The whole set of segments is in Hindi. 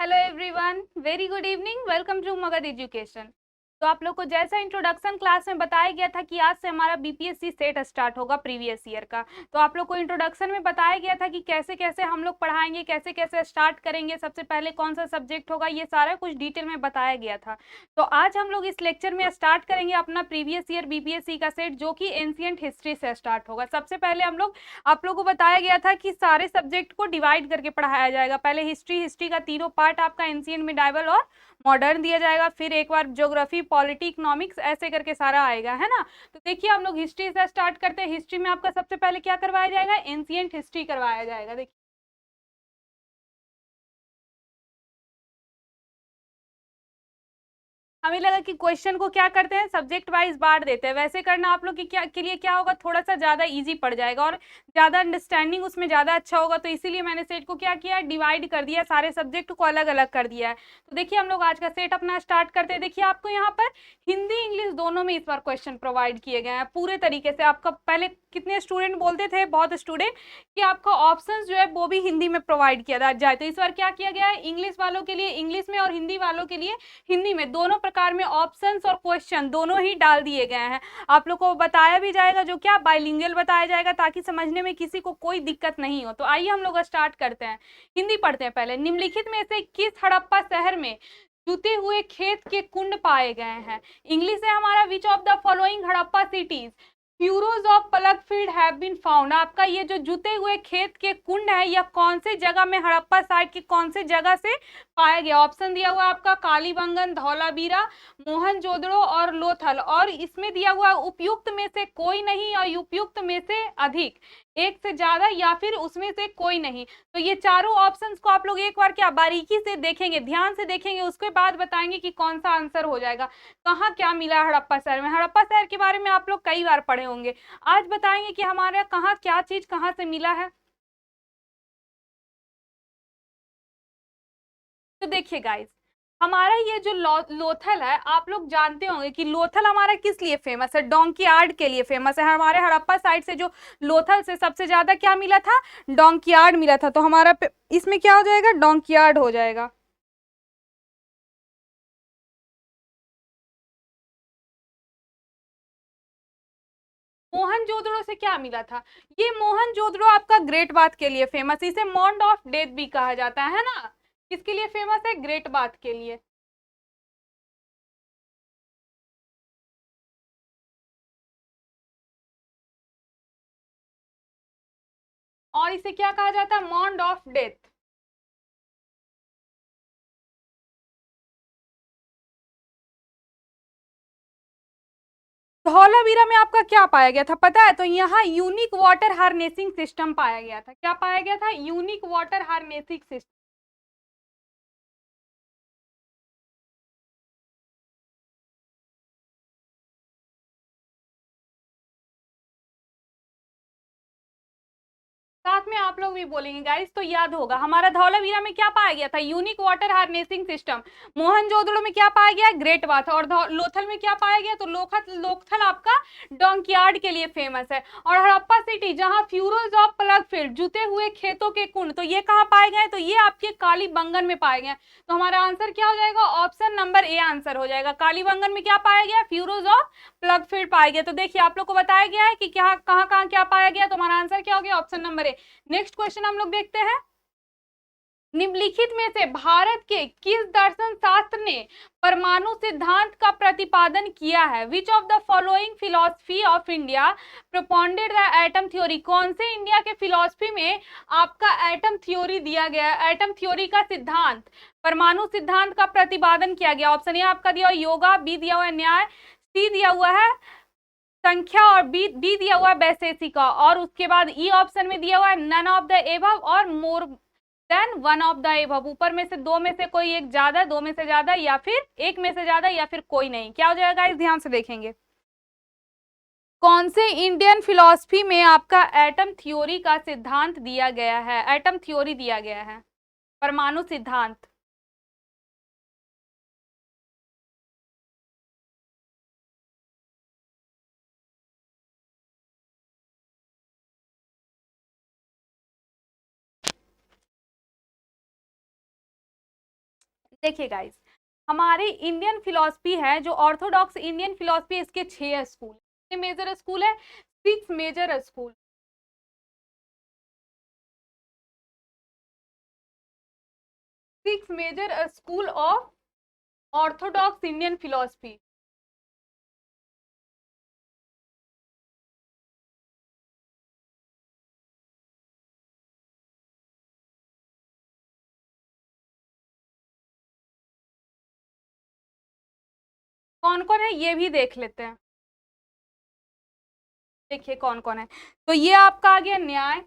Hello everyone, very good evening. Welcome to Magadh education. तो आप लोग को जैसा इंट्रोडक्शन क्लास में बताया गया था कि आज से हमारा बीपीएससी सेट स्टार्ट होगा प्रीवियस ईयर का। तो आप लोग को इंट्रोडक्शन में बताया गया था कि कैसे कैसे हम लोग पढ़ाएंगे, कैसे कैसे स्टार्ट करेंगे, सबसे पहले कौन सा सब्जेक्ट होगा, ये सारा कुछ डिटेल में बताया गया था। तो आज हम लोग इस लेक्चर में स्टार्ट करेंगे अपना प्रीवियस ईयर बीपीएससी का सेट, जो कि एंशिएंट हिस्ट्री से स्टार्ट होगा। सबसे पहले हम लोग आप लोगों को बताया गया था कि सारे सब्जेक्ट को डिवाइड करके पढ़ाया जाएगा। पहले हिस्ट्री का तीनों पार्ट आपका एंशिएंट, मिडाइवल और मॉडर्न दिया जाएगा, फिर एक बार ज्योग्राफी, पॉलिटी, इकोनॉमिक्स, ऐसे करके सारा आएगा, है ना। तो देखिए हम लोग हिस्ट्री से स्टार्ट करते हैं। हिस्ट्री में आपका सबसे पहले क्या करवाया जाएगा? एंशिएंट हिस्ट्री करवाया जाएगा। देखिए हमें लगा कि क्वेश्चन को क्या करते हैं, सब्जेक्ट वाइज बांट देते हैं। वैसे करना आप लोग की क्या के लिए क्या होगा, थोड़ा सा ज्यादा इजी पड़ जाएगा और ज्यादा अंडरस्टैंडिंग उसमें ज्यादा अच्छा होगा। तो इसीलिए मैंने सेट को क्या किया, डिवाइड कर दिया, सारे सब्जेक्ट को अलग अलग कर दिया है। तो देखिए हम लोग आज का सेट अपना स्टार्ट करते हैं। देखिए आपको यहाँ पर हिंदी इंग्लिश दोनों में इस बार क्वेश्चन प्रोवाइड किए गए हैं पूरे तरीके से। आपका पहले कितने स्टूडेंट बोलते थे, बहुत स्टूडेंट, कि आपका ऑप्शंस जो है वो भी हिंदी में प्रोवाइड किया जाए। तो इस बार क्या किया गया है, इंग्लिश वालों के लिए इंग्लिश में और हिंदी वालों के लिए हिंदी में, दोनों प्रकार में ऑप्शंस और क्वेश्चन दोनों ही डाल दिए गए हैं। आप लोग को बताया भी जाएगा, जो क्या बाइलिंगुअल बताया जाएगा, ताकि समझने में किसी को कोई दिक्कत नहीं हो। तो आइए हम लोग स्टार्ट करते हैं। हिंदी पढ़ते हैं पहले। निम्नलिखित में से किस हड़प्पा शहर में जुते हुए खेत के कुंड पाए गए हैं? इंग्लिश है हमारा, which of the following Harappa cities furrows of ploughed field have been found. आपका ये जो जुते हुए खेत के कुंड है, यह कौन से जगह में, हड़प्पा साइट की कौन से जगह से पाया गया? ऑप्शन दिया हुआ आपका कालीबंगन, धौलावीरा, मोहनजोदड़ो और लोथल। और इसमें दिया हुआ उपयुक्त में से कोई नहीं और उपयुक्त में से अधिक, एक से ज्यादा या फिर उसमें से कोई नहीं। तो ये चारों ऑप्शंस को आप लोग एक बार क्या बारीकी से देखेंगे, ध्यान से देखेंगे, उसके बाद बताएंगे कि कौन सा आंसर हो जाएगा। कहाँ क्या मिला हड़प्पा शहर में? हड़प्पा शहर के बारे में आप लोग कई बार पढ़े होंगे। आज बताएंगे कि हमारे कहाँ क्या चीज कहाँ से मिला है। तो देखिए गाइस, हमारा ये जो लोथल है, आप लोग जानते होंगे कि लोथल हमारा किस लिए फेमस है? डोंकी आर्ट के लिए फेमस है। हमारे हड़प्पा साइड से जो लोथल से सबसे ज्यादा क्या मिला था? डोंकी आर्ट मिला था। तो हमारा इसमें क्या हो जाएगा? डोंकी आर्ट हो जाएगा। मोहनजोदड़ो से क्या मिला था? ये मोहनजोदड़ो आपका ग्रेट बाथ के लिए फेमस है। इसे मॉन्ड ऑफ डेथ भी कहा जाता है ना। किसके लिए फेमस है? ग्रेट बाथ के लिए। और इसे क्या कहा जाता है? मॉन्ड ऑफ डेथ। धौलावीरा में आपका क्या पाया गया था पता है? तो यहाँ यूनिक वाटर हार्नेसिंग सिस्टम पाया गया था। क्या पाया गया था? Unique water harnessing system. साथ में आप लोग भी बोलेंगे गाइस, तो याद होगा हमारा धौलावीरा में क्या पाया गया था? Unique water harnessing system. Mohenjodaro में क्या पाया गया? Great bath. और लोथल में क्या पाया गया? तो लोथल आपका डॉन्कयार्ड के लिए फेमस है। और हड़प्पा सिटी जहां फ्यूरोज ऑफ प्लग फील्ड, जुते हुए खेतों के कुंड, तो ये कहाँ पाए गए? तो ये आपके कालीबंगन में पाए गए। तो हमारा आंसर क्या हो जाएगा? ऑप्शन नंबर ए आंसर हो जाएगा। कालीबंगन में क्या पाया गया? फ्यूरोज ऑफ प्लग फील्ड पाया गया। तो देखिए आप लोग को बताया गया है कि क्या कहाँ कहाँ क्या पाया गया। तो हमारा आंसर क्या हो गया? Option number A. Next question हम लोग देखते हैं। निम्नलिखित में से भारत के किस दर्शन शास्त्र ने परमाणु सिद्धांत का प्रतिपादन किया है? Which of the following philosophy of India propounded the atom theory. कौन से इंडिया के फिलोसफी में आपका एटम थ्योरी दिया गया है? एटम थ्योरी का सिद्धांत, परमाणु सिद्धांत का प्रतिपादन किया गया। ऑप्शन ए आपका दिया हुआ योगा, बी दिया हुआ है न्याय, सी दिया हुआ है संख्या, और बी डी दिया हुआ है वैशेषिका, और उसके बाद ई ऑप्शन में दिया हुआ है नन ऑफ द एबव और more than one of the above. ऊपर में से दो में से कोई एक ज्यादा, दो में से ज्यादा, या फिर एक में से ज्यादा, या फिर कोई नहीं। क्या हो जाएगा? इस ध्यान से देखेंगे। कौन से इंडियन फिलॉसफी में आपका एटम थ्योरी का सिद्धांत दिया गया है? एटम थ्योरी दिया गया है, परमाणु सिद्धांत। देखिए गाइस, हमारी इंडियन फिलॉसफी है जो ऑर्थोडॉक्स इंडियन फिलॉसफी, इसके 6 स्कूल, कितने मेजर स्कूल है? 6 major school, 6 major school of orthodox Indian philosophy. कौन कौन है ये भी देख लेते हैं। देखिए कौन कौन है, तो ये आपका आ गया न्याय,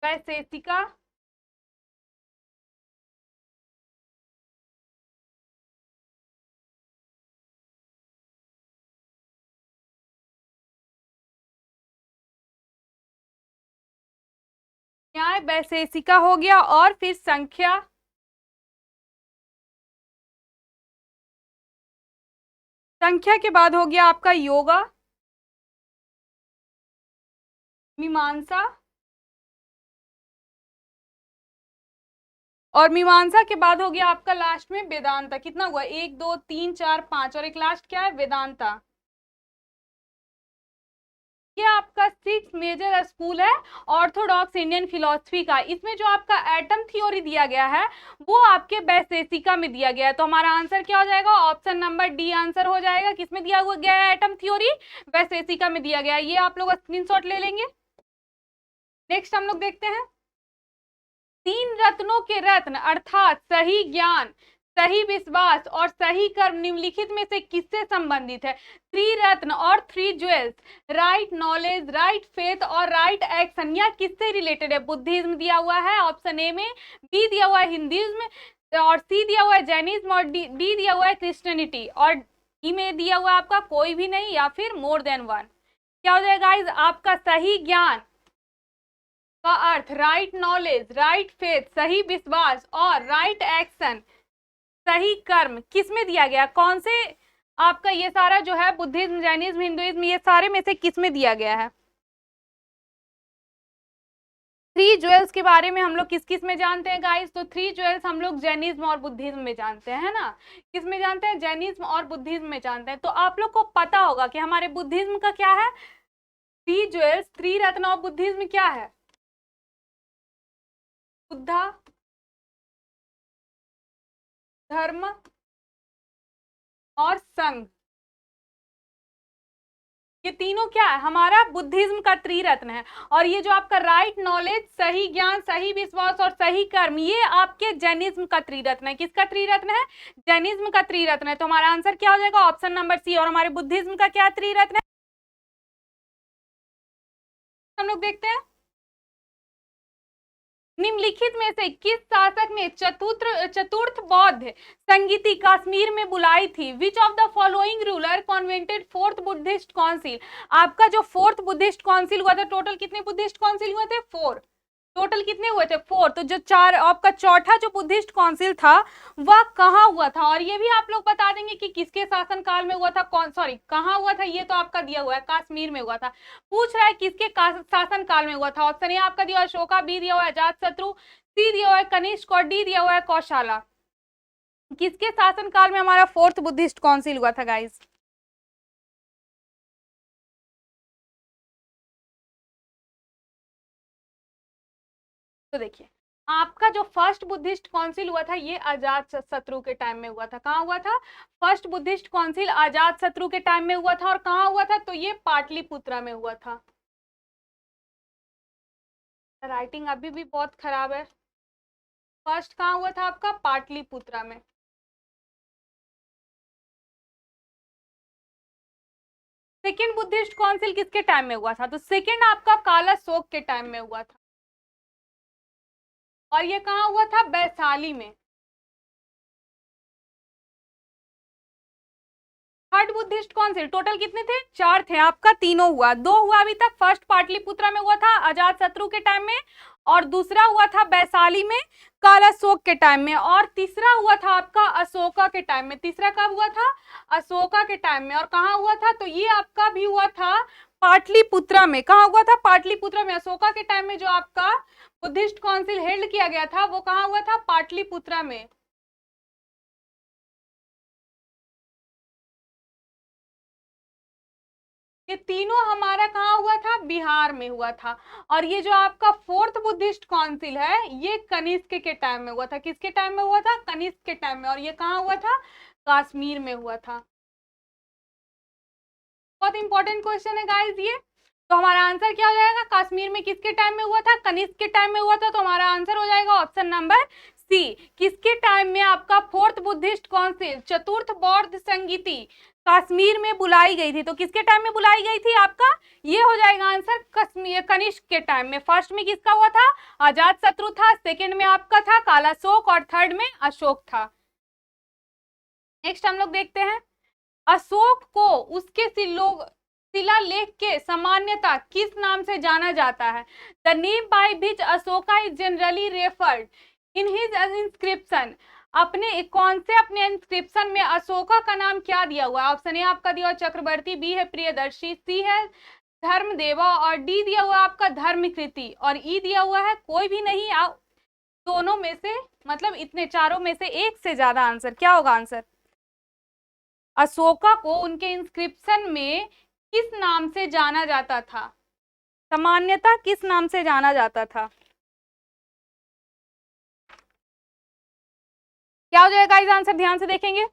वैशेषिका, न्याय वैशेषिका हो गया, और फिर संख्या, संख्या के बाद हो गया आपका योगा, मीमांसा, और मीमांसा के बाद हो गया आपका लास्ट में वेदांता। कितना हुआ? 1 2 3 4 5, और एक लास्ट क्या है? वेदांता। ये आपका 6 मेजर स्कूल है ऑर्थोडॉक्स इंडियन फिलॉसफी का। इसमें जो आपका एटम थ्योरी दिया गया है वो आपके वैशेषिका में दिया गया है। तो हमारा आंसर क्या हो जाएगा? ऑप्शन नंबर डी आंसर हो जाएगा। किसमें दिया हुआ गया है एटम थ्योरी? वैशेषिका में दिया गया है। ये आप लोग स्क्रीनशॉट ले लेंगे। नेक्स्ट हम लोग देखते हैं, 3 रत्नों के रत्न अर्थात सही ज्ञान, सही विश्वास और सही कर्म निम्नलिखित में से किससे संबंधित है? 3 रत्न और 3 jewels, right knowledge, right faith और राइट एक्शन, यह किससे रिलेटेड है? बुद्धिज्म दिया हुआ है ऑप्शन ए में, बी दिया हुआ है हिंदुइज्म, और सी दिया हुआ है जैनिज्म, और डी दिया हुआ है क्रिश्चियनिटी, और ई में दिया हुआ है आपका कोई भी नहीं या फिर मोर देन वन। क्या हो जाएगा गाइस? आपका सही ज्ञान का earth right knowledge, right faith, सही विश्वास और राइट एक्शन, सही कर्म, किस में दिया गया? कौन से आपका ये सारा जो है बुद्धिज्म, जैनिज्म, हिंदुइज्म, ये सारे में से किस में दिया गया है? 3 ज्वेल्स के बारे में हम लोग किस किस में जानते हैं गाइस? तो 3 ज्वेल्स हम लोग जैनिज्म और बुद्धिज्म में जानते हैं, है ना? किस में जानते हैं? जैनिज्म और बुद्धिज्म में जानते हैं। तो आप लोग को पता होगा कि हमारे बुद्धिज्म का क्या है? 3 ज्वेल्स, 3 रत्न ऑफ बुद्धिज्म क्या है? बुद्धा, धर्म और संघ। ये तीनों क्या है? हमारा बुद्धिज्म का त्रिरत्न है। और ये जो आपका राइट नॉलेज, सही ज्ञान, सही विश्वास और सही कर्म, ये आपके जैनिज्म का त्रिरत्न है। किसका त्रिरत्न है? जैनिज्म का त्रिरत्न है। तो हमारा आंसर क्या हो जाएगा? Option number C. और हमारे बुद्धिज्म का क्या त्रिरत्न है? हम लोग देखते हैं, निम्नलिखित में से किस शासक ने चतुर्थ बौद्ध संगीति कश्मीर में बुलाई थी? Which of the following ruler convened 4th Buddhist council? आपका जो 4th बुद्धिस्ट काउंसिल हुआ था, टोटल कितने बुद्धिस्ट काउंसिल हुए थे? 4। टोटल कितने हुए थे? 4। तो जो आपका चौथा जो बुद्धिस्ट काउंसिल था वह कहाँ हुआ था? और ये भी आप लोग बता देंगे कि किसके शासन काल में हुआ था, कहाँ हुआ था? ये तो आपका दिया हुआ है कश्मीर में हुआ था। पूछ रहा है किसके शासन काल में हुआ था। ऑप्शन ए आपका दिया हुआ है अशोका, बी दिया हुआ है अजातशत्रु, सी दिया हुआ है कनिष्क और डी दिया हुआ है कौशाला। किसके शासन काल में हमारा 4th बुद्धिस्ट काउंसिल हुआ था गाइस? तो देखिए, आपका जो फर्स्ट बुद्धिस्ट काउंसिल हुआ था ये अजात शत्रु के टाइम में हुआ था। कहाँ हुआ था? फर्स्ट बुद्धिस्ट काउंसिल अजात शत्रु के टाइम में हुआ था। और कहाँ हुआ था? तो ये पाटलिपुत्रा में हुआ था। राइटिंग अभी भी बहुत खराब है। फर्स्ट कहाँ हुआ था आपका? पाटलिपुत्रा में। सेकेंड बुद्धिस्ट काउंसिल किसके टाइम में हुआ था? तो सेकेंड आपका कालाशोक के टाइम में हुआ था। और ये कहाँ हुआ था? वैशाली में। थर्ड बुद्धिस्ट काउंसिल टोटल कितने थे? 4 थे। आपका तीनों हुआ, 2 हुआ अभी तक। फर्स्ट पाटलिपुत्रा में हुआ था अजात शत्रु के टाइम में, और दूसरा हुआ था वैशाली में कालाशोक के टाइम में, और तीसरा हुआ था आपका अशोका के टाइम में। तीसरा कब हुआ था? अशोका के टाइम में। और कहाँ हुआ था? तो ये आपका भी हुआ था पाटलिपुत्रा में। कहाँ हुआ था? पाटलिपुत्रा में। अशोका के टाइम में जो आपका बुद्धिस्ट काउंसिल हेल्ड किया गया था वो कहाँ हुआ था? पाटलिपुत्रा में। ये तीनों हमारा कहाँ हुआ था? बिहार में हुआ था। और ये जो आपका फोर्थ बुद्धिस्ट काउंसिल है ये कनिष्क के टाइम में हुआ था। किसके टाइम में हुआ था? कनिष्क के टाइम में। और ये कहाँ हुआ था? कश्मीर में हुआ था। बहुत इंपॉर्टेंट क्वेश्चन है गाइस ये। तो हमारा आंसर क्या हो जाएगा? कश्मीर में किसके टाइम में हुआ था? कनिष्क के टाइम में हुआ था। तो हमारा आंसर हो जाएगा ऑप्शन नंबर सी। किसके टाइम में आपका फोर्थ बुद्धिस्ट काउंसिल, चतुर्थ बौद्ध संगीति कश्मीर में बुलाई गई थी? तो किसके टाइम में बुलाई गई थी आपका? ये हो जाएगा आंसर कश्मीर, कनिष्क के टाइम में। फर्स्ट में किसका हुआ था? अजात शत्रु था। सेकेंड में आपका था कालाशोक। और थर्ड में अशोक था। नेक्स्ट हम लोग देखते हैं, अशोक को उसके शिलालेख के सामान्यता किस नाम से जाना जाता है? The name by which Ashoka is generally referred in his inscription. अपने कौन से अपने इंस्क्रिप्शन में अशोका का नाम क्या दिया हुआ है? ऑप्शन ए आपका दिया हुआ चक्रवर्ती, बी है प्रियदर्शी, सी है धर्मदेवा और डी दिया हुआ आपका धर्मकृति और ई दिया हुआ है कोई भी नहीं। दोनों में से मतलब इतने चारों में से एक से ज्यादा आंसर क्या होगा? आंसर अशोका को उनके इंस्क्रिप्शन में किस नाम से जाना जाता था? सामान्यता किस नाम से जाना जाता था? क्या हो जाएगा इस आंसर? ध्यान से देखेंगे।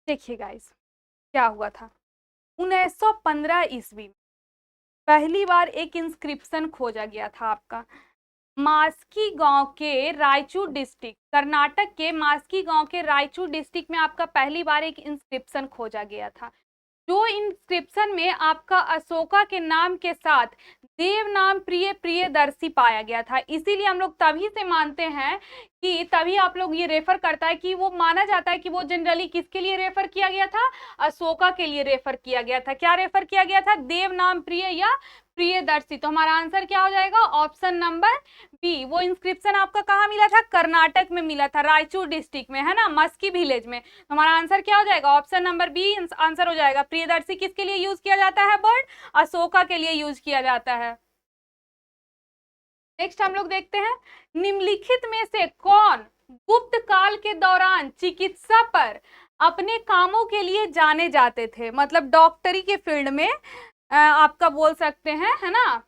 देखिए गाइस क्या हुआ था, 1915 ईस्वी में पहली बार एक इंस्क्रिप्शन खोजा गया था आपका मास्की गांव के रायचूर डिस्ट्रिक्ट, कर्नाटक के मास्की गांव के रायचूर डिस्ट्रिक्ट में आपका पहली बार एक इंस्क्रिप्शन खोजा गया था। जो इंस्क्रिप्शन में आपका अशोका के नाम के साथ देव नाम प्रिय प्रियदर्शी पाया गया था। इसीलिए हम लोग तभी से मानते हैं कि तभी आप लोग ये रेफर करता है कि वो माना जाता है कि वो जनरली किसके लिए रेफर किया गया था? अशोका के लिए रेफर किया गया था। क्या रेफर किया गया था? देव नाम प्रिय या प्रियदर्शी। तो हमारा आंसर क्या हो जाएगा? Option number B. वो इंस्क्रिप्शन आपका कहाँ मिला था? कर्नाटक में मिला था, रायचूर डिस्ट्रिक्ट में, है ना, मस्की विलेज में। तो हमारा आंसर क्या हो जाएगा? ऑप्शन नंबर बी आंसर हो जाएगा। प्रियदर्शी किसके लिए यूज किया जाता है वर्ड? अशोका के लिए यूज किया जाता है। नेक्स्ट हम लोग देखते हैं, निम्नलिखित में से कौन गुप्त काल के दौरान चिकित्सा पर अपने कामों के लिए जाने जाते थे? मतलब डॉक्टरी के फील्ड में आपका बोल सकते हैं, है ना,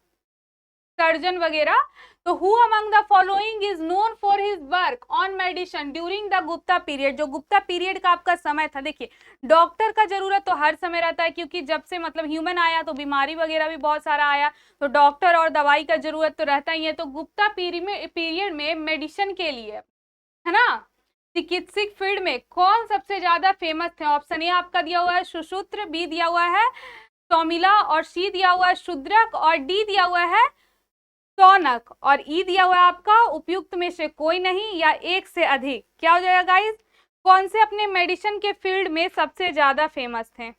सर्जन वगैरह। तो who among the following is known for his work on medicine during the Gupta period. जो गुप्ता पीरियड का आपका समय था, देखिए डॉक्टर का जरूरत तो हर समय रहता है क्योंकि जब से मतलब ह्यूमन आया तो बीमारी वगैरह भी बहुत सारा आया, तो डॉक्टर और दवाई का जरूरत तो रहता ही है। तो गुप्ता पीरियड में मेडिसिन के लिए, है ना, चिकित्सिक फील्ड में कौन सबसे ज्यादा फेमस थे? ऑप्शन ए आपका दिया हुआ है सुश्रुत, बी दिया हुआ है सौमिला और सी दिया हुआ है शूद्रक और डी दिया हुआ है शौनक और ई दिया हुआ है आपका उपयुक्त में से कोई नहीं या एक से अधिक। क्या हो जाएगा गाइस? कौन से अपने मेडिसिन के फील्ड में सबसे ज्यादा फेमस थे?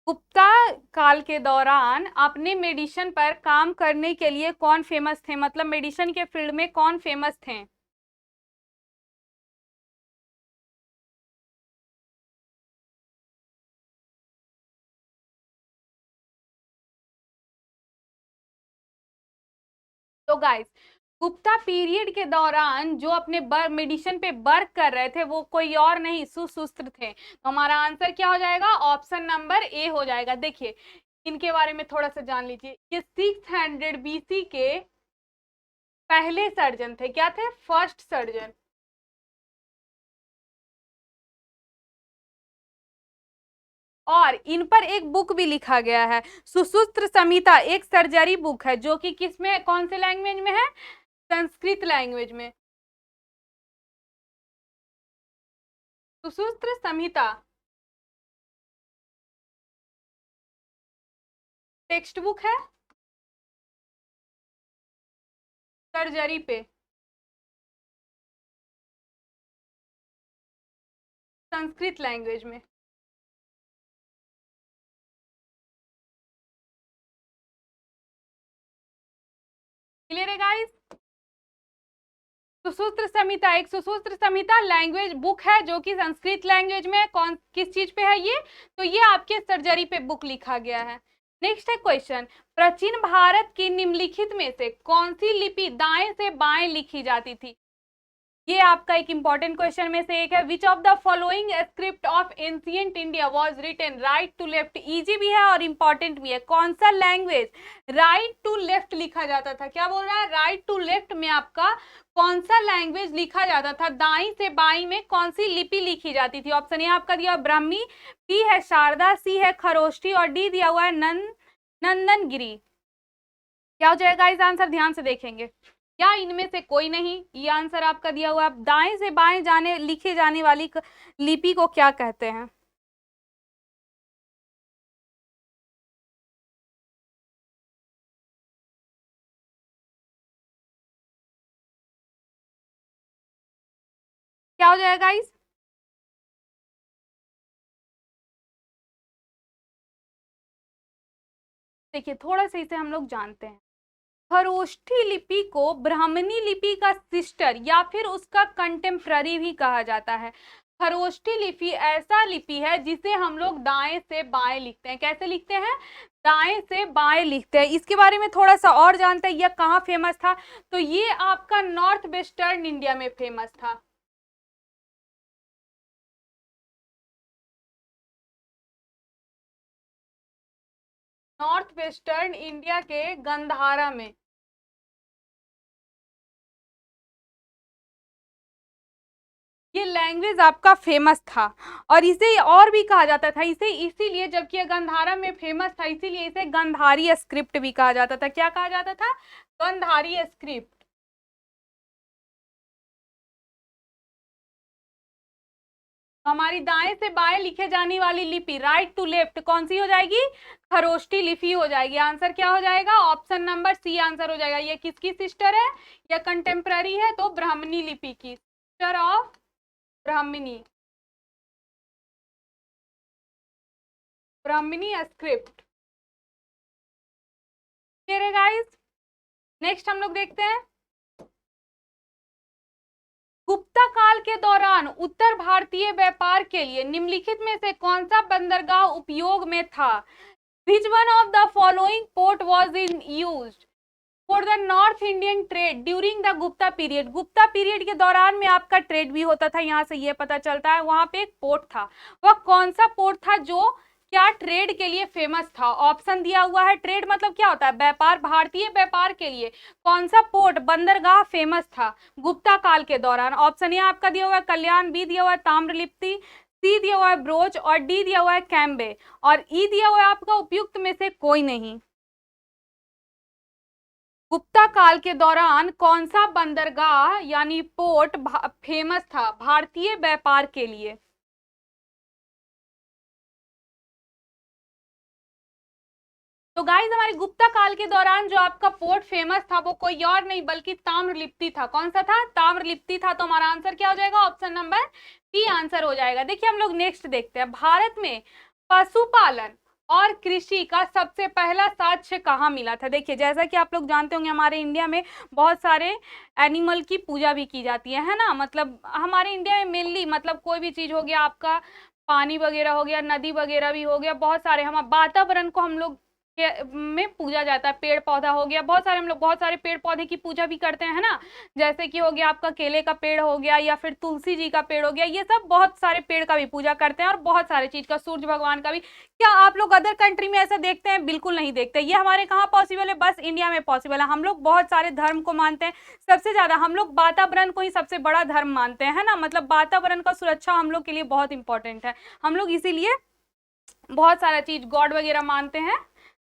गुप्ता काल के दौरान अपने मेडिसिन पर काम करने के लिए कौन फेमस थे? मतलब मेडिसिन के फील्ड में कौन फेमस थे? तो गाइस गुप्ता पीरियड के दौरान जो अपने मेडिसिन पे वर्क कर रहे थे वो कोई और नहीं सुश्रुत थे। तो हमारा आंसर क्या हो जाएगा? ऑप्शन नंबर ए हो जाएगा। देखिए इनके बारे में थोड़ा सा जान लीजिए। ये 600 बीसी के पहले सर्जन थे। क्या थे? First surgeon. और इन पर एक बुक भी लिखा गया है, सुसूत्र संहिता, एक सर्जरी बुक है जो कि किसमें, कौन से लैंग्वेज में है? संस्कृत लैंग्वेज में। सुसूत्र संहिता टेक्स्ट बुक है सर्जरी पे। संस्कृत लैंग्वेज में। क्लियर है गाइस? सुसूत्र संहिता, एक सुसूत्र संहिता लैंग्वेज बुक है जो कि संस्कृत लैंग्वेज में कौन किस चीज पे है ये, तो ये आपके सर्जरी पे बुक लिखा गया है। नेक्स्ट है क्वेश्चन, प्राचीन भारत की निम्नलिखित में से कौन सी लिपि दाएं से बाएं लिखी जाती थी? ये आपका एक इंपॉर्टेंट क्वेश्चन में से एक है। Which of the following script of ancient India was written right to left? Easy भी है और इंपॉर्टेंट भी है। कौन सा लैंग्वेज राइट टू लेफ्ट लिखा जाता था? क्या बोल रहा है? राइट टू लेफ्ट में आपका कौन सा लैंग्वेज लिखा जाता था? दाई से बाई में कौन सी लिपि लिखी जाती थी? ऑप्शन ए आपका दिया ब्राह्मी, बी है शारदा, सी है खरोष्ठी और डी दिया हुआ है नंदनगिरी। क्या हो जाएगा इस आंसर? ध्यान से देखेंगे। क्या इनमें से कोई नहीं? ये आंसर आपका दिया हुआ है। दाएं से बाएं जाने लिखे जाने वाली लिपि को क्या कहते हैं? क्या हो जाएगा इस? देखिए थोड़ा सा इसे हम लोग जानते हैं। खरोष्ठी लिपि को ब्राह्मणी लिपि का सिस्टर या फिर उसका कंटेम्प्ररी भी कहा जाता है। खरोष्ठी लिपि ऐसा लिपि है जिसे हम लोग दाएं से बाएं लिखते हैं। कैसे लिखते हैं? दाएं से बाएं लिखते हैं। इसके बारे में थोड़ा सा और जानते हैं। यह कहाँ फेमस था? तो ये आपका नॉर्थ वेस्टर्न इंडिया में फेमस था। नॉर्थ वेस्टर्न इंडिया के गंधारा में। ये लैंग्वेज आपका फेमस था और इसे और भी कहा जाता था। इसे इसीलिए, जबकि ये गंधारा में फेमस था, इसीलिए इसे गंधारी स्क्रिप्ट भी कहा जाता था। क्या कहा जाता था? गंधारी स्क्रिप्ट। हमारी दाएं से बाएं लिखे जाने वाली लिपि, राइट टू लेफ्ट, कौन सी हो जाएगी? खरोष्ठी लिपि हो जाएगी। आंसर क्या हो जाएगा? ऑप्शन नंबर सी आंसर हो जाएगा। ये किसकी सिस्टर है? या कंटेम्प्ररी है? तो ब्राह्मणी लिपि की, sister of Brahmani, Brahmani script. Clear है गाइस? नेक्स्ट हम लोग देखते हैं, गुप्ता काल के दौरान उत्तर भारतीय व्यापार के लिए निम्नलिखित में से कौन सा बंदरगाह उपयोग में था? Which one of the following port was in used for the North Indian trade during the Gupta period? Gupta period के दौरान में आपका ट्रेड भी होता था, यहाँ से ये पता चलता है। वहां पे एक पोर्ट था, वह कौन सा पोर्ट था जो क्या ट्रेड के लिए फेमस था? ऑप्शन दिया हुआ है। ट्रेड मतलब क्या होता है? व्यापार। भारतीय व्यापार के लिए कौन सा पोर्ट, बंदरगाह फेमस था गुप्ता काल के दौरान? ऑप्शन ए आपका दिया हुआ है कल्याण, बी दिया हुआ है ताम्रलिप्ति, सी दिया हुआ है ब्रोच और डी दिया हुआ है कैम्बे और ई दिया हुआ है आपका उपयुक्त में से कोई नहीं। गुप्ता काल के दौरान कौन सा बंदरगाह यानी पोर्ट फेमस था भारतीय व्यापार के लिए? तो गाइस हमारे गुप्ता काल के दौरान जो आपका पोर्ट फेमस था वो कोई और नहीं बल्कि ताम्रलिप्ति था। कौन सा था? ताम्रलिप्ति था। तो हमारा आंसर क्या हो जाएगा? ऑप्शन नंबर बी आंसर हो जाएगा। देखिए हम लोग नेक्स्ट देखते हैं, भारत में पशुपालन और कृषि का सबसे पहला साक्ष्य कहाँ मिला था? देखिए जैसा कि आप लोग जानते होंगे हमारे इंडिया में बहुत सारे एनिमल की पूजा भी की जाती है ना। मतलब हमारे इंडिया में मेनली मतलब कोई भी चीज हो गया, आपका पानी वगैरह हो गया, नदी वगैरह भी हो गया, बहुत सारे हम वातावरण को हम लोग में पूजा जाता है। पेड़ पौधा हो गया, बहुत सारे हम लोग बहुत सारे पेड़ पौधे की पूजा भी करते हैं ना। जैसे कि हो गया आपका केले का पेड़ हो गया या फिर तुलसी जी का पेड़ हो गया, ये सब बहुत सारे पेड़ का भी पूजा करते हैं और बहुत सारे चीज का, सूर्य भगवान का भी। क्या आप लोग अदर कंट्री में ऐसा देखते हैं? बिल्कुल नहीं देखते। ये हमारे कहाँ पॉसिबल है? बस इंडिया में पॉसिबल है। हम लोग बहुत सारे धर्म को मानते हैं, सबसे ज्यादा हम लोग वातावरण को ही सबसे बड़ा धर्म मानते हैं, है ना। मतलब वातावरण का सुरक्षा हम लोग के लिए बहुत इंपॉर्टेंट है। हम लोग इसीलिए बहुत सारा चीज गॉड वगैरह मानते हैं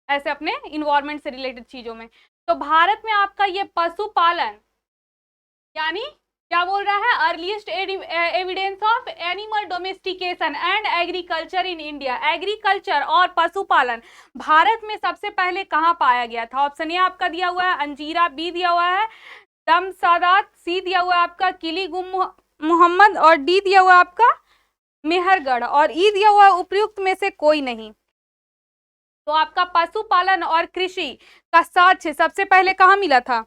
ऐसे अपने इन्वायरमेंट से रिलेटेड चीजों में। तो भारत में आपका ये पशुपालन यानी क्या बोल रहा है? Earliest evidence of animal domestication and agriculture in India. Agriculture और पशुपालन भारत में सबसे पहले कहाँ पाया गया था? ऑप्शन ए आपका दिया हुआ है अंजीरा, बी दिया हुआ है दमसादात, सी दिया हुआ है आपका किलीगुम मोहम्मद और डी दिया हुआ है आपका मेहरगढ़, और ई दिया हुआ उपयुक्त में से कोई नहीं। तो आपका पशुपालन और कृषि का साक्ष्य सबसे पहले कहाँ मिला था?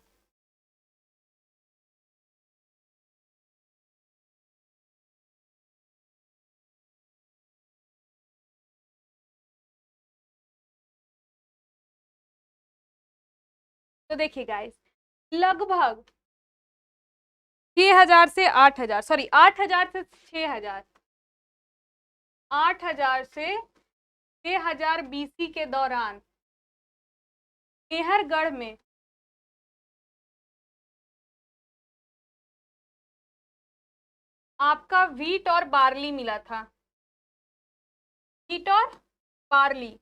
तो देखिए गाइस, लगभग 6,000 से 8,000, सॉरी 8,000 से 6,000, 8,000 से 6,000 बीसी के दौरान मेहरगढ़ में आपका वीट और बार्ली मिला था। वीट और बार्ली।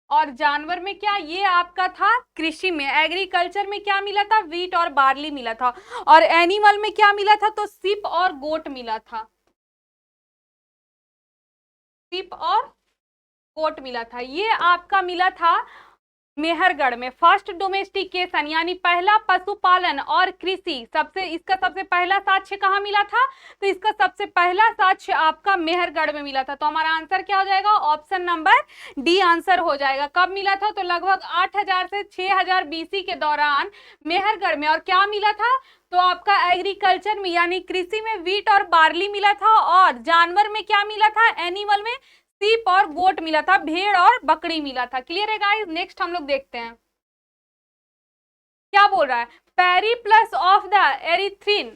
और जानवर में क्या, ये आपका था कृषि में, एग्रीकल्चर में क्या मिला था? वीट और बार्ली मिला था। और एनिमल में क्या मिला था? तो सिप और गोट मिला था। सिप और गोट मिला था, ये आपका मिला था मेहरगढ़ में। फर्स्ट डोमेस्टिकेशन यानी पहला पशुपालन और कृषि, इसका सबसे पहला साक्ष्य कहाँ मिला था? तो इसका सबसे पहला साक्ष्य आपका मेहरगढ़ में मिला था। तो हमारा आंसर क्या हो जाएगा? ऑप्शन नंबर डी आंसर हो जाएगा। कब मिला था? तो लगभग 8,000 से 6,000 बीसी के दौरान मेहरगढ़ में। और क्या मिला था? तो आपका एग्रीकल्चर में यानी कृषि में वीट और बार्ली मिला था। और जानवर में क्या मिला था? एनिमल में सीप और गोट मिला था, भेड़ और बकरी मिला था। क्लियर है गाइस? नेक्स्ट हम लोग देखते हैं क्या बोल रहा है। पेरिप्लस ऑफ द एरिथ्रीन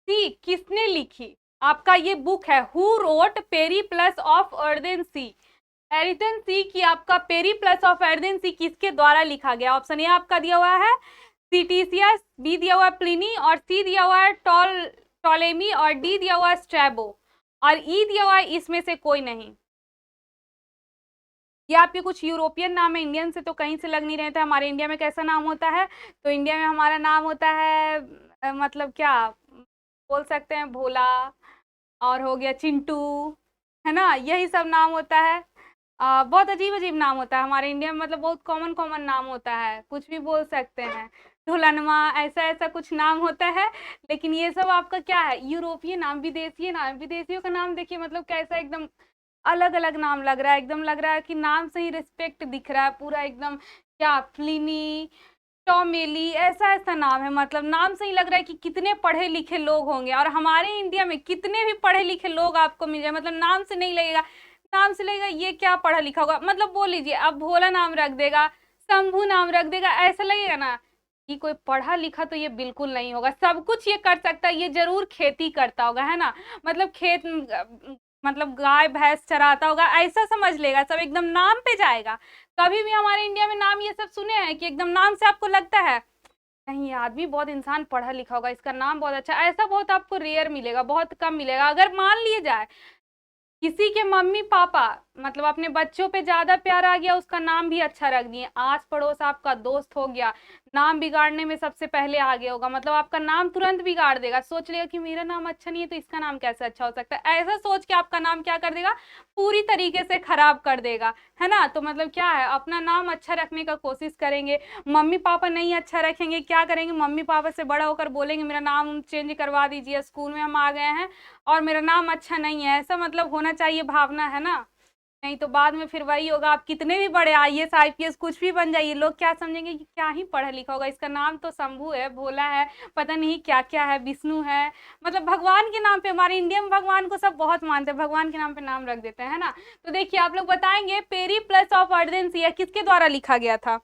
सी किसने लिखी? आपका ये बुक है, who wrote Periplus of Ardern सी। एरिथ्रीन सी की आपका पेरिप्लस ऑफ अर्देन सी किसके द्वारा लिखा गया? ऑप्शन ए आपका दिया हुआ है सीटीसियस, बी दिया हुआ है प्लिनी, और सी दिया हुआ है टॉलेमी, और डी दिया हुआ है स्ट्रैबो, और ई दिया हुआ है इसमें से कोई नहीं। ये आपके कुछ यूरोपियन नाम है, इंडियन से तो कहीं से लग नहीं रहे थे। हमारे इंडिया में कैसा नाम होता है? तो इंडिया में हमारा नाम होता है मतलब क्या बोल सकते हैं, भोला, और हो गया चिंटू, है ना, यही सब नाम होता है। बहुत अजीब अजीब नाम होता है हमारे इंडिया में, मतलब बहुत कॉमन कॉमन नाम होता है, कुछ भी बोल सकते हैं, ढुलनवा, ऐसा ऐसा कुछ नाम होता है। लेकिन ये सब आपका क्या है? यूरोपीय नाम, विदेशी नाम। विदेशियों का नाम देखिए, मतलब कैसा एकदम अलग अलग नाम लग रहा है, एकदम लग रहा है कि नाम से ही रिस्पेक्ट दिख रहा है पूरा एकदम। क्या फ्लिनी, टॉमेली, ऐसा ऐसा नाम है, मतलब नाम से ही लग रहा है कि कितने पढ़े लिखे लोग होंगे। और हमारे इंडिया में कितने भी पढ़े लिखे लोग आपको मिल जाए, मतलब नाम से नहीं लगेगा। नाम से लगेगा ये क्या पढ़ा लिखा होगा, मतलब बोल लीजिए अब भोला नाम रख देगा, शंभू नाम रख देगा, ऐसा लगेगा ना कि कोई पढ़ा लिखा तो ये बिल्कुल नहीं होगा। सब कुछ ये कर सकता है, ये जरूर खेती करता होगा, है ना, मतलब खेत मतलब गाय भैंस चराता होगा, ऐसा समझ लेगा, सब एकदम नाम पे जाएगा। कभी भी हमारे इंडिया में नाम ये सब सुने हैं कि एकदम नाम से आपको लगता है नहीं ये आदमी बहुत इंसान पढ़ा लिखा होगा, इसका नाम बहुत अच्छा, ऐसा बहुत आपको रेयर मिलेगा, बहुत कम मिलेगा। अगर मान लिए जाए किसी के मम्मी पापा मतलब अपने बच्चों पे ज्यादा प्यार आ गया, उसका नाम भी अच्छा रख दिए, आस पड़ोस आपका दोस्त हो गया, नाम बिगाड़ने में सबसे पहले आगे होगा, मतलब आपका नाम तुरंत बिगाड़ देगा, सोच लेगा कि मेरा नाम अच्छा नहीं है तो इसका नाम कैसे अच्छा हो सकता है, ऐसा सोच के आपका नाम क्या कर देगा? पूरी तरीके से खराब कर देगा, है ना। तो मतलब क्या है, अपना नाम अच्छा रखने का कोशिश करेंगे। मम्मी पापा नहीं अच्छा रखेंगे, क्या करेंगे? मम्मी पापा से बड़ा होकर बोलेंगे मेरा नाम चेंज करवा दीजिए, स्कूल में हम आ गए हैं और मेरा नाम अच्छा नहीं है, ऐसा मतलब होना चाहिए भावना, है ना। नहीं तो बाद में फिर वही होगा, आप कितने भी बड़े आईएएस आईपीएस कुछ भी बन जाइए, लोग क्या समझेंगे कि क्या ही पढ़ा लिखा होगा, इसका नाम तो शंभू है, भोला है, पता नहीं क्या क्या है, विष्णु है, मतलब भगवान के नाम पे, हमारे इंडिया में भगवान को सब बहुत मानते हैं, भगवान के नाम पे नाम रख देते हैं, है ना। तो देखिए आप लोग बताएंगे पेरी प्लस ऑफ अर्जेंसी किसके द्वारा लिखा गया था?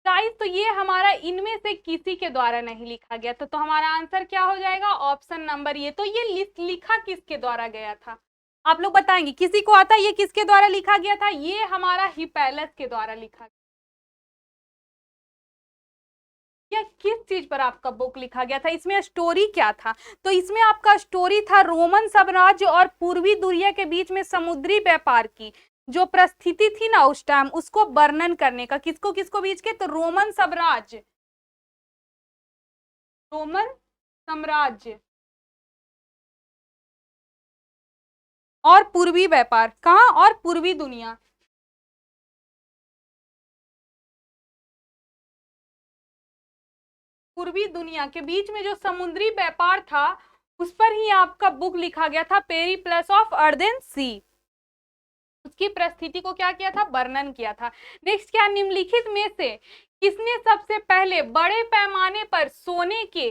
गाइस तो ये हमारा इनमें से किसी के द्वारा नहीं लिखा गया था, तो हमारा आंसर क्या हो जाएगा? ऑप्शन नंबर ये। तो ये लिखा किसके द्वारा गया था? आप लोग बताएंगे, किसी को आता है ये किसके द्वारा लिखा गया था? ये हमारा हिपैलस के द्वारा लिखा गया। या किस चीज पर आपका बुक लिखा गया था? इसमें स्टोरी क्या था? तो इसमें आपका स्टोरी था रोमन साम्राज्य और पूर्वी दुनिया के बीच में समुद्री व्यापार की जो परिस्थिति थी ना उस टाइम, उसको वर्णन करने का। किसको किसको बीच के? तो रोमन साम्राज्य, रोमन साम्राज्य और पूर्वी व्यापार, कहाँ? और पूर्वी दुनिया, पूर्वी दुनिया के बीच में जो समुद्री व्यापार था उस पर ही आपका बुक लिखा गया था, पेरिप्लस ऑफ अर्थ एंड सी। उसकी परिस्थिति को क्या किया था, वर्णन किया था। नेक्स्ट क्या, निम्नलिखित में से किसने सबसे पहले बड़े पैमाने पर सोने के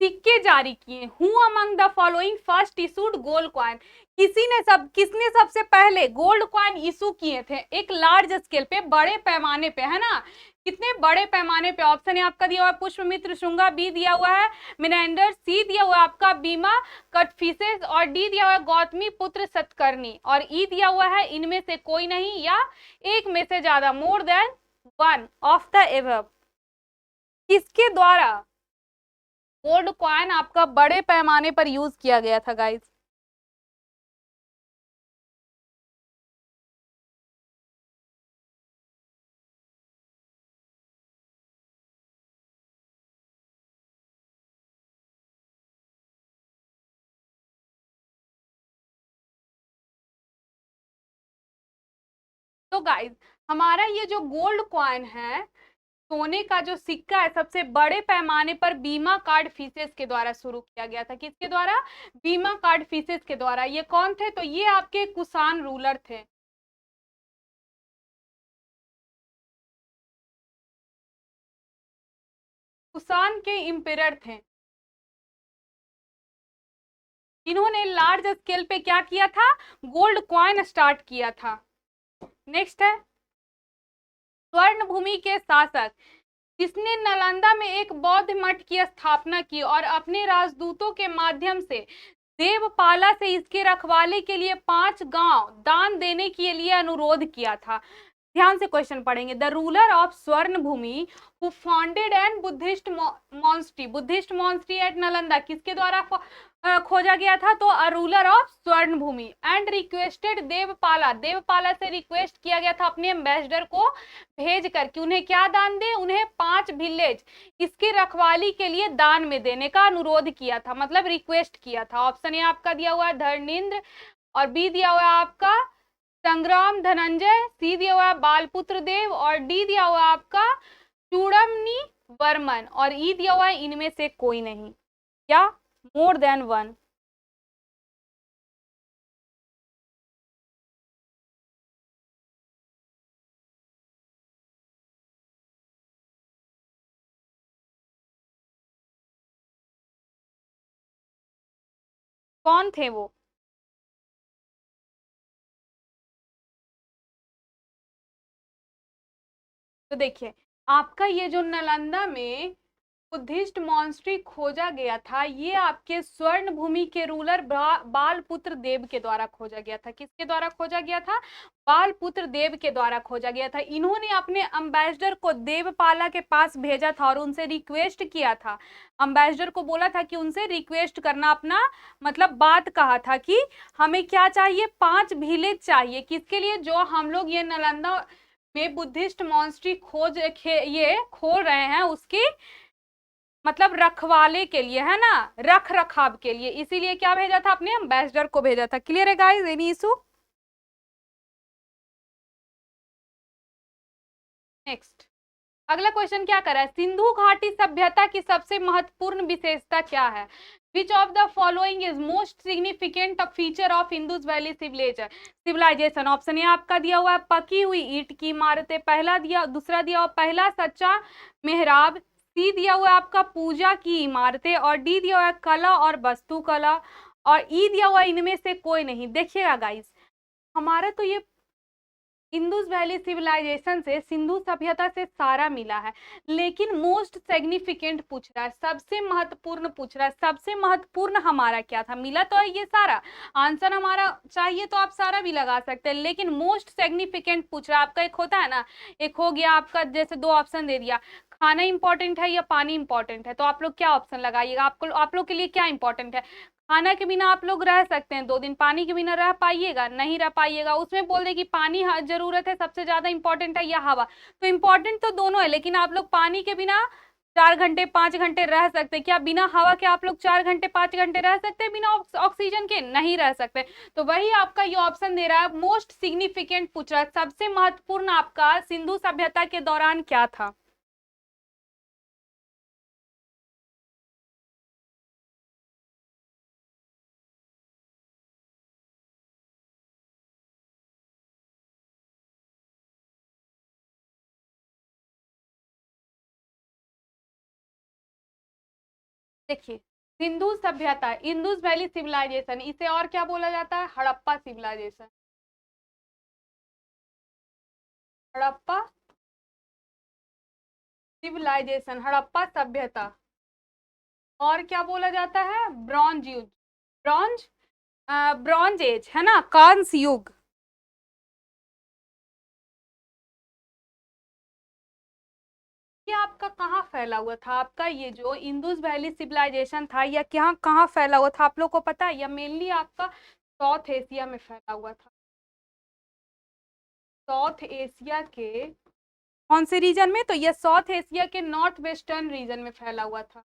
सिक्के जारी किए? Who among the following first issued gold coin? किसने सबसे पहले गोल्ड कॉइन इशू किए थे एक लार्ज स्केल पे, बड़े पैमाने पे, है ना? कितने बड़े पैमाने पे? ऑप्शन है आपका दिया हुआ है पुष्पमित्र शुंगा, बी दिया हुआ है मिनेंडर, सी दिया हुआ है आपका बीमा कटफिसेस, और डी दिया हुआ है गौतमी पुत्र सतकर्णी, और ई दिया हुआ है इनमें से कोई नहीं या एक में से ज्यादा, more than one of the above. किसके द्वारा गोल्ड कॉइन आपका बड़े पैमाने पर यूज किया गया था गाइस? तो गाइस हमारा ये जो गोल्ड कॉइन है, सोने का जो सिक्का है, सबसे बड़े पैमाने पर बीमा कार्ड फीसेस के द्वारा शुरू किया गया था। किसके द्वारा? बीमा कार्ड फीसेस के द्वारा। ये कौन थे? तो ये आपके कुषाण रूलर थे। कुषाण के इंपेरर थे। इन्होंने लार्ज स्केल पे क्या किया था? गोल्ड कॉइन स्टार्ट किया था। नेक्स्ट है स्वर्ण भूमि के शासक जिसने नालंदा में एक बौद्ध मठ की स्थापना की और अपने राजदूतों के माध्यम से देवपाला से इसके रखवाले के लिए 5 गांव दान देने के लिए अनुरोध किया था। ध्यान से क्वेश्चन पढ़ेंगे। The ruler of Swarna Bhumi who founded and Buddhist monastery at Nalanda, किसके द्वारा खोजा गया था? तो a ruler of Swarna Bhumi, and requested Devapala से रिक्वेस्ट किया गया था अपने एम्बेसडर को भेज कर कि उन्हें क्या दान दे? उन्हें 5 विलेज इसकी रखवाली के लिए दान में देने का अनुरोध किया था, मतलब रिक्वेस्ट किया था। ऑप्शन ए आपका दिया हुआ है धर्मेंद्र, और बी दिया हुआ है आपका संग्राम धनंजय, सी दिया हुआ है बालपुत्र देव, और डी दिया हुआ है आपका चूड़मनी वर्मन, और ई दिया हुआ है इनमें से कोई नहीं या मोर देन वन। कौन थे वो? तो देखिए आपका ये जो नालंदा में बुद्धिस्ट मॉन्स्ट्री खोजा गया था, ये आपके स्वर्ण भूमि के रूलर बालपुत्र देव के द्वारा खोजा गया था। किसके द्वारा खोजा गया था? बालपुत्र देव के द्वारा खोजा गया था। इन्होंने अपने अम्बेसडर को देवपाला के पास भेजा था और उनसे रिक्वेस्ट किया था। अम्बेसडर को बोला था कि उनसे रिक्वेस्ट करना, अपना मतलब बात कहा था कि हमें क्या चाहिए? 5 विलेज चाहिए। किसके लिए? जो हम लोग ये नालंदा में बुद्धिस्ट मॉन्स्ट्री ये खोल रहे हैं उसकी मतलब रखवाले के लिए, है ना, रख रखाव के लिए। इसीलिए क्या भेजा था? अपने एम्बेसडर को भेजा था। क्लियर है गाइस? Any issue? नेक्स्ट अगला क्वेश्चन क्या कर रहा है? सिंधु घाटी सभ्यता की सबसे महत्वपूर्ण विशेषता क्या है? Which of the following is most significant feature of Indus valley civilization? Option A आपका दिया हुआ है पकी हुई ईंट की इमारतें, दूसरा दिया हुआ पहला सच्चा मेहराब, सी दिया हुआ है आपका पूजा की इमारतें, और डी दिया हुआ है कला और वास्तुकला, और ई दिया हुआ इनमें से कोई नहीं। देखिएगा गाइस हमारा तो ये इंदुस वैली सिविलाइजेशन से, सिंधु सभ्यता से सारा मिला है, लेकिन मोस्ट सिग्निफिकेंट पूछ रहा है, सबसे महत्वपूर्ण पूछ रहा है। सबसे महत्वपूर्ण हमारा क्या था? मिला तो है ये सारा, आंसर हमारा चाहिए तो आप सारा भी लगा सकते हैं, लेकिन मोस्ट सिग्निफिकेंट पूछ रहा है आपका। एक होता है ना, एक हो गया आपका, जैसे 2 ऑप्शन दे दिया, खाना इंपॉर्टेंट है या पानी इंपॉर्टेंट है, तो आप लोग क्या ऑप्शन लगाइएगा? आप लोग के लिए क्या इंपॉर्टेंट है? खाना के बिना आप लोग रह सकते हैं 2 दिन, पानी के बिना रह पाइएगा? नहीं रह पाइएगा। उसमें बोल दे कि पानी जरूरत है, सबसे ज्यादा इंपॉर्टेंट है, या हवा? तो इंपॉर्टेंट तो दोनों है, लेकिन आप लोग पानी के बिना 4 घंटे 5 घंटे रह सकते हैं क्या? बिना हवा के आप लोग 4 घंटे 5 घंटे रह सकते हैं? बिना ऑक्सीजन के नहीं रह सकते। तो वही आपका ये ऑप्शन दे रहा है, मोस्ट सिग्निफिकेंट पूछ रहा है, सबसे महत्वपूर्ण आपका सिंधु सभ्यता के दौरान क्या था? देखिए, सिंधु सभ्यता, इंडस वैली सिविलाइजेशन, इसे और क्या बोला जाता है? हड़प्पा सिविलाइजेशन। हड़प्पा सिविलाइजेशन, हड़प्पा सभ्यता। और क्या बोला जाता है? ब्रॉन्ज युग, ब्रॉन्ज ब्रॉन्ज एज, है ना, कांस्य युग। ये आपका कहाँ फैला हुआ था? आपका ये जो इंडस वैली सिविलाइजेशन था, या क्या कहाँ फैला हुआ था आप लोग को पता है? या मेनली आपका साउथ एशिया में फैला हुआ था। साउथ एशिया के कौन से रीजन में? तो ये साउथ एशिया के नॉर्थ वेस्टर्न रीजन में फैला हुआ था।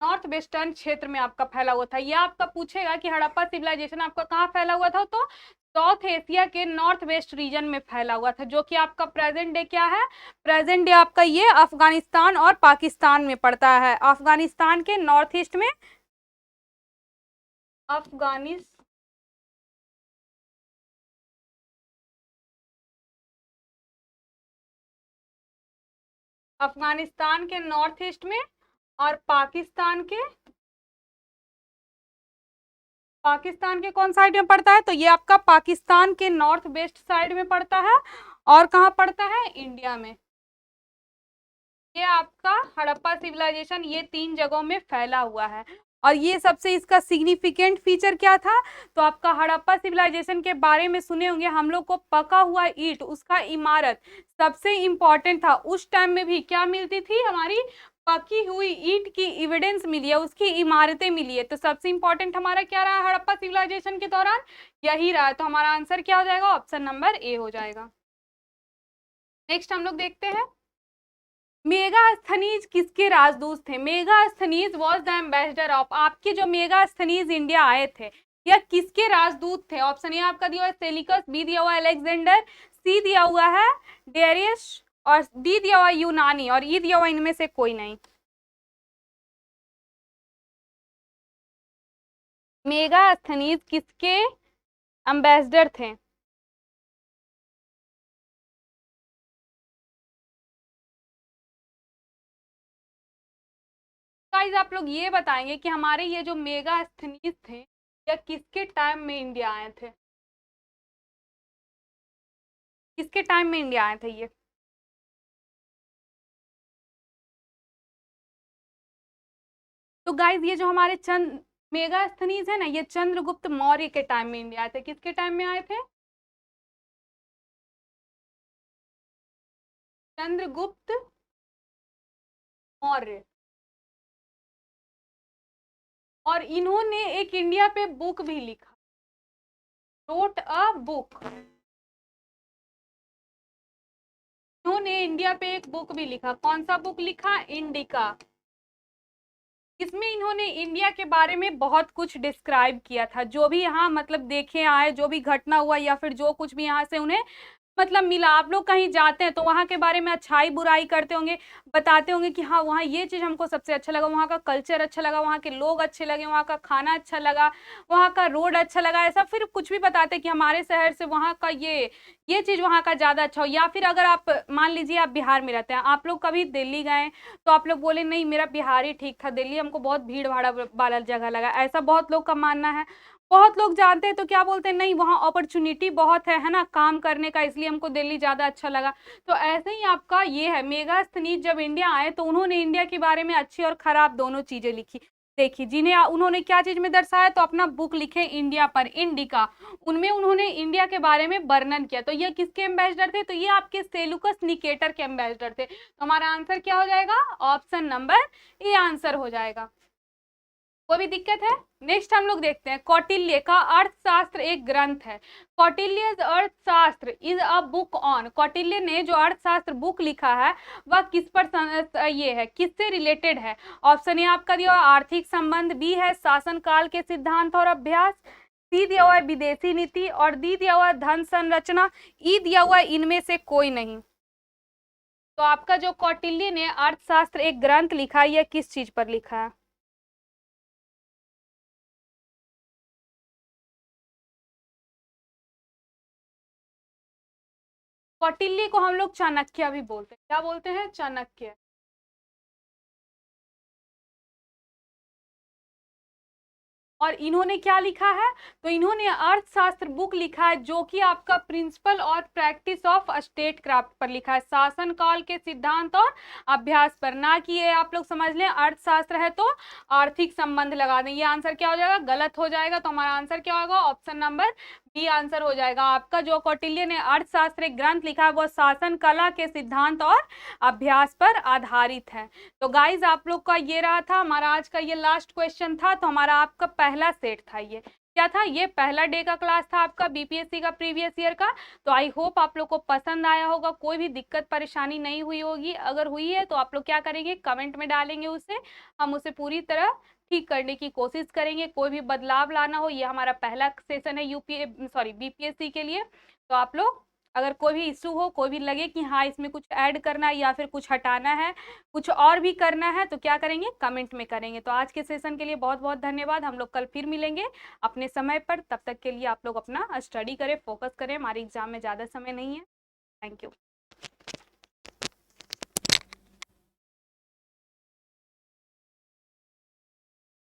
नॉर्थ वेस्टर्न क्षेत्र में आपका फैला हुआ था। यह आपका पूछेगा कि हड़प्पा सिविलाइजेशन आपका कहाँ फैला हुआ था, तो साउथ एशिया के नॉर्थ वेस्ट रीजन में फैला हुआ था, जो कि आपका प्रेजेंट डे क्या है? प्रेजेंट डे आपका ये अफगानिस्तान और पाकिस्तान में पड़ता है। अफगानिस्तान के नॉर्थ ईस्ट में, अफगानिस अफगानिस्तान के नॉर्थ ईस्ट में, और पाकिस्तान के कौन साइड में पड़ता है? तो ये आपका पाकिस्तान के नॉर्थ वेस्ट साइड में पड़ता है। और कहाँ पड़ता है? इंडिया में। ये आपका हड़प्पा सिविलाइजेशन ये 3 जगहों में फैला हुआ है। और ये सबसे इसका सिग्निफिकेंट फीचर क्या था? तो आपका हड़प्पा सिविलाइजेशन के बारे में सुने होंगे हम लोग को, पका हुआ ईंट, उसका इमारत सबसे इंपॉर्टेंट था। उस टाइम में भी क्या मिलती थी? हमारी पकी हुई ईंट की एविडेंस मिली है, उसकी इमारतें मिली है। तो सबसे इंपॉर्टेंट हमारा क्या रहा हड़प्पा सिविलाइजेशन के दौरान? यही रहा। तो हमारा आंसर क्या हो जाएगा? ऑप्शन नंबर ए हो जाएगा। नेक्स्ट हम लोग देखते हैं, मेगास्थनीज किसके राजदूत थे? Megasthenes was the ambassador of, आपके जो मेगास्थनीज इंडिया आए थे, या किसके राजदूत थे? ऑप्शन ए आपका दिया हुआ है सेलिकस, बी दिया हुआ है अलेक्जेंडर, सी दिया हुआ है डेरियस, और डी दिया हुआ है यूनानी, और ई दिया हुआ इनमें से कोई नहीं। मेगास्थनीज किसके एम्बेसडर थे? गाइस आप लोग ये बताएंगे कि हमारे ये जो मेगास्थनीज थे, या किसके टाइम में इंडिया आए थे? किसके टाइम में इंडिया आए थे ये? तो गाइज ये जो हमारे चंद मेगास्थनीज है ना, ये चंद्रगुप्त मौर्य के टाइम में इंडिया आए थे। किसके टाइम में आए थे? चंद्रगुप्त मौर्य। और इन्होंने एक इंडिया पे बुक भी लिखा, रोट अ बुक। इन्होंने इंडिया पे एक बुक भी लिखा। कौन सा बुक लिखा? इंडिका। इसमें इन्होंने इंडिया के बारे में बहुत कुछ डिस्क्राइब किया था, जो भी यहाँ मतलब देखे आए, जो भी घटना हुआ, या फिर जो कुछ भी यहाँ से उन्हें मतलब मिला। आप लोग कहीं जाते हैं तो वहाँ के बारे में अच्छाई बुराई करते होंगे, बताते होंगे कि हाँ वहाँ ये चीज़ हमको सबसे अच्छा लगा, वहाँ का कल्चर अच्छा लगा, वहाँ के लोग अच्छे लगे, वहाँ का खाना अच्छा लगा, वहाँ का रोड अच्छा लगा, ऐसा फिर कुछ भी बताते कि हमारे शहर से वहाँ का ये चीज़ वहाँ का ज़्यादा अच्छा हो। या फिर अगर आप मान लीजिए आप बिहार में रहते हैं, आप लोग कभी दिल्ली गए, तो आप लोग बोले नहीं मेरा बिहार ही ठीक था, दिल्ली हमको बहुत भीड़ भाड़ा वाला जगह लगा, ऐसा बहुत लोग का मानना है। बहुत लोग जानते हैं तो क्या बोलते हैं, नहीं वहाँ अपॉर्चुनिटी बहुत है ना, काम करने का, इसलिए हमको दिल्ली ज्यादा अच्छा लगा। तो ऐसे ही आपका ये है, मेगास्थनीज जब इंडिया आए तो उन्होंने इंडिया के बारे में अच्छी और खराब दोनों चीजें लिखी। देखिए जिन्हें उन्होंने क्या चीज में दर्शाया, तो अपना बुक लिखे इंडिया पर, इंडिका, उनमें उन्होंने इंडिया के बारे में वर्णन किया। तो ये किसके एम्बेसडर थे? तो ये आपके सेलुकस निकेटर के एम्बेसडर थे। तो हमारा आंसर क्या हो जाएगा? ऑप्शन नंबर ए आंसर हो जाएगा। कोई भी दिक्कत है? नेक्स्ट हम लोग देखते हैं, कौटिल्य का अर्थशास्त्र एक ग्रंथ है। कौटिल्य अर्थशास्त्र is a book on, Kautilya ने जो अर्थशास्त्र बुक लिखा है वह किस पर ये है, किससे रिलेटेड है? ऑप्शन ए आपका दिया हुआ आर्थिक संबंध, बी है शासन काल के सिद्धांत और अभ्यास, सी दिया हुआ है विदेशी नीति, और डी दिया हुआ है धन संरचना, ई दिया हुआ है इनमें से कोई नहीं। तो आपका जो कौटिल्य ने अर्थशास्त्र एक ग्रंथ लिखा है, यह किस चीज पर लिखा है? कौटिल्य को हम लोग चाणक्य भी बोलते हैं। क्या बोलते हैं? चाणक्य। और इन्होंने क्या लिखा है? तो इन्होंने अर्थशास्त्र बुक लिखा है, जो कि आपका प्रिंसिपल और प्रैक्टिस ऑफ स्टेट क्राफ्ट पर लिखा है, शासन काल के सिद्धांत और अभ्यास पर। ना कि ये आप लोग समझ लें अर्थशास्त्र है तो आर्थिक संबंध लगा दें। ये आंसर क्या हो जाएगा? गलत हो जाएगा। तो हमारा आंसर क्या होगा? ऑप्शन नंबर बी आंसर हो जाएगा आपका। जो कौटिल्य ने अर्थशास्त्र एक ग्रंथ लिखा है वो शासन कला के सिद्धांत और अभ्यास पर आधारित है। तो गाइज आप लोग का ये रहा था हमारा आज का ये लास्ट क्वेश्चन था। तो हमारा आपका पहला सेट था, ये क्या था? ये पहला डे का क्लास था आपका बीपीएससी का प्रीवियस ईयर का। तो आई होप आप लोग को पसंद आया होगा, कोई भी दिक्कत परेशानी नहीं हुई होगी। अगर हुई है तो आप लोग क्या करेंगे? कमेंट में डालेंगे उसे, हम उसे पूरी तरह ठीक करने की कोशिश करेंगे। कोई भी बदलाव लाना हो, ये हमारा पहला सेशन है बीपीएससी के लिए। तो आप लोग अगर कोई भी इशू हो, कोई भी लगे कि हाँ इसमें कुछ ऐड करना है या फिर कुछ हटाना है, कुछ और भी करना है, तो क्या करेंगे? कमेंट में करेंगे। तो आज के सेशन के लिए बहुत बहुत धन्यवाद। हम लोग कल फिर मिलेंगे अपने समय पर। तब तक के लिए आप लोग अपना स्टडी करें, फोकस करें। हमारी एग्जाम में ज़्यादा समय नहीं है। Thank you.